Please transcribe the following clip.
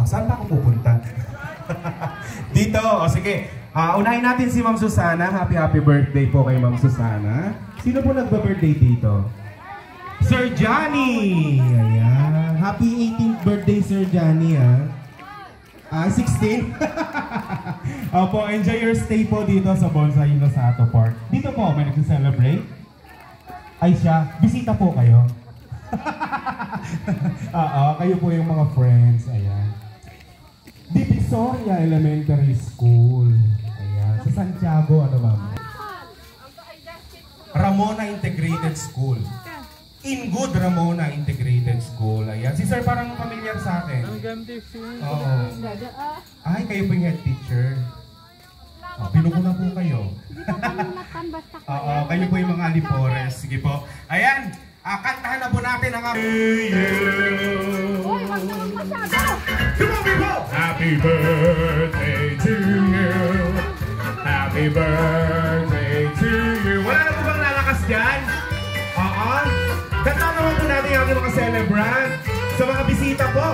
Saan ba ako pupunta? Dito, o sige. Unahin natin si Ma'am Susana. Happy birthday po kay Ma'am Susana. Sino po nagba-birthday dito? Sir Johnny! Ayan. Happy 18th birthday, Sir Johnny, ha? 16? Opo, enjoy your stay po dito sa Bonsai Losato Park. Dito po, may nag-celebrate? Ay siya, bisita po kayo. Kayo po yung mga friends, ayan. Divisoria Elementary School. Ayan, sa Santiago, ano ma'am? Ramona Integrated School. In Good Ramona Integrated School. Ayan. Si sir parang familiar sa akin. Oo. Ay, kayo po yung head teacher. Pinuko na po kayo. Oo, kayo po yung mga alipores. Sige po. Ayan. Kantahan na po natin ang Happy birthday to you. Happy birthday to you. Wala na po bang lalakas dyan? Oo. Kantahan naman po natin ang ating mga celebrant. Sa mga bisita po.